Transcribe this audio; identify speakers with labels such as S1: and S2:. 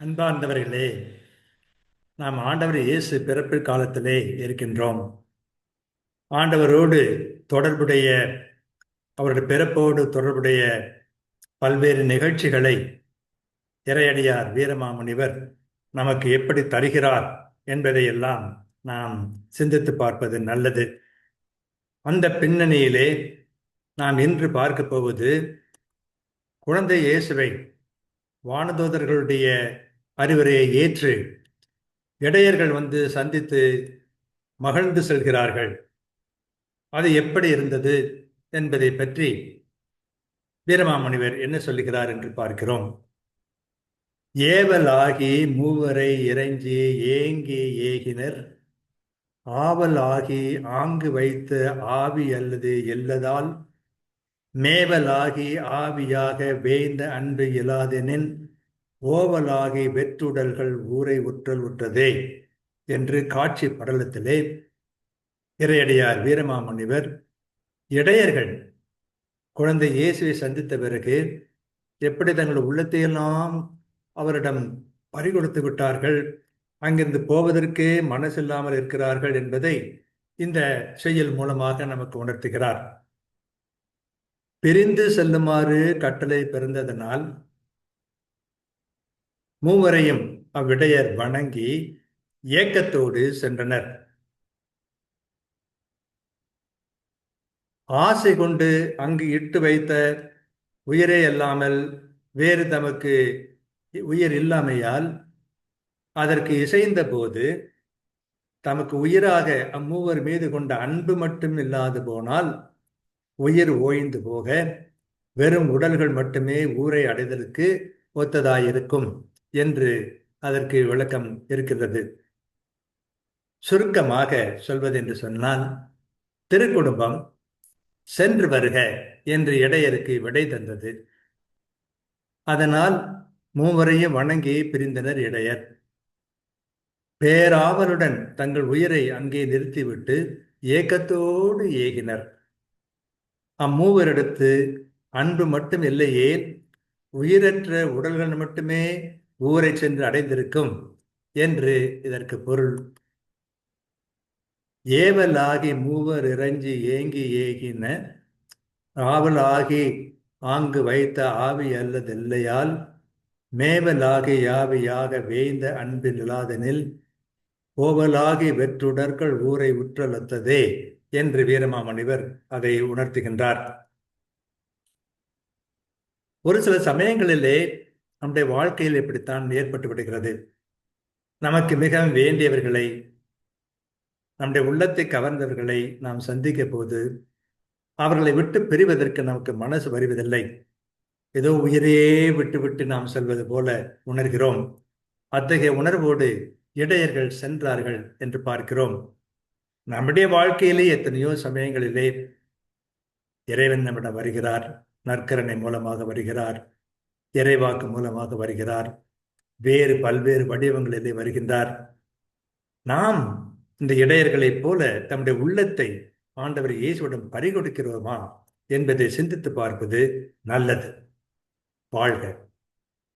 S1: அன்பார்ந்தவர்களே, நாம் ஆண்டவர் இயேசு பிறப்பு காலத்திலே இருக்கின்றோம். ஆண்டவரோடு தொடர்புடைய, அவருடைய பிறப்போடு தொடர்புடைய பல்வேறு நிகழ்ச்சிகளை இறையடியார் வீரமாமுனிவர் நமக்கு எப்படி தருகிறார் என்பதையெல்லாம் நாம் சிந்தித்து பார்ப்பது நல்லது. அந்த பின்னணியிலே நாம் இன்று பார்க்க போவது குழந்தை இயேசுவை வானதூதர்களுடைய அறிவுரையை ஏற்று இடையர்கள் வந்து சந்தித்து மகிழ்ந்து செல்கிறார்கள். அது எப்படி இருந்தது என்பதை பற்றி வீரமாமுனிவர் என்ன சொல்லுகிறார் என்று பார்க்கிறோம். ஏவலாகி மூவரை இறைஞ்சி ஏங்கி ஏகினர், ஆவல் ஆகி ஆங்கு வைத்த ஆவி அல்லது எல்லதால் மேவலாகி ஆவியாக வேய்ந்த அன்பு இலாதெனின் ஓவலாகி வெற்றுடல்கள் ஊரை உற்றல் உற்றதே என்று காட்சி படலத்திலே இறையடியார் வீரமாமுனிவர் இடையர்கள் குழந்தை இயேசுவை சந்தித்த பிறகு எப்படி தங்கள் உள்ளத்தையெல்லாம் அவரிடம் பறிகொடுத்து விட்டார்கள், அங்கிருந்து போவதற்கே மனசில்லாமல் இருக்கிறார்கள் என்பதை இந்த செய்யுள் மூலமாக நமக்கு உணர்த்துகிறார். பிரிந்து செல்லுமாறு கட்டளை பிறந்ததனால் மூவரையும் அவ்விடையர் வணங்கி ஏக்கத்தோடு சென்றனர். ஆசை கொண்டு அங்கு இட்டு வைத்த உயிரே அல்லாமல் வேறு தமக்கு உயிர் இல்லாமையால் அதற்கு இசைந்த போது தமக்கு உயிராக அம்மூவர் மீது கொண்ட அன்பு மட்டும் இல்லாது போனால் உயிர் ஓய்ந்து போக வெறும் உடல்கள் மட்டுமே ஊரை அடைதலுக்கு ஒத்ததாயிருக்கும் என்று அதற்கு விளக்கம் இருக்கிறது. சுருக்கமாக சொல்வதென்று சொன்னால், திருக்குடும்பம் சென்று வருக என்று இடையருக்கு விடை தந்தது. அதனால் மூவரையும் வணங்கி பிரிந்தனர் இடையர். பேராவலுடன் தங்கள் உயிரை அங்கே நிறுத்திவிட்டு ஏக்கத்தோடு ஏகினர். அம்மூவரிடத்து அன்பு மட்டும் இல்லையே, உயிரற்ற உடல்கள் மட்டுமே ஊரை சென்று அடைந்திருக்கும் என்று இதற்கு பொருள். ஏவலாகி மூவர் இறைஞ்சி ஏங்கி ஏகின ஆவலாகி ஆங்கு வைத்த ஆவி அல்லதில்லையால் மேவலாகி யாவியாக வேய்ந்த அன்பில் இல்லாதெனில் ஓவலாகி வெற்றுடர்கள் ஊரை உற்றலத்ததே என்று வீரமாமுனிவர் அதை உணர்த்துகின்றார். ஒரு சில சமயங்களிலே நம்முடைய வாழ்க்கையில் இப்படித்தான் ஏற்பட்டு விடுகிறது. நமக்கு மிகவும் வேண்டியவர்களை, நம்முடைய உள்ளத்தை கவர்ந்தவர்களை நாம் சந்திக்க போது அவர்களை விட்டு பிரிவதற்கு நமக்கு மனசு வருவதில்லை. ஏதோ உயிரே விட்டு விட்டு நாம் செல்வது போல உணர்கிறோம். அத்தகைய உணர்வோடு இடையர்கள் சென்றார்கள் என்று பார்க்கிறோம். நம்முடைய வாழ்க்கையிலே எத்தனையோ சமயங்களிலே இறைவன் நம்மிடம் வருகிறார், நற்கரணை மூலமாக வருகிறார், இறைவாக்கு மூலமாக வருகிறார், வேறு பல்வேறு வடிவங்களிலே வருகின்றார். நாம் இந்த இடையர்களைப் போல தம்முடைய உள்ளத்தை ஆண்டவர் இயேசுவிடம் பறிகொடுக்கிறோமா என்பதை சிந்தித்து பார்ப்பது நல்லது. வாழ்க.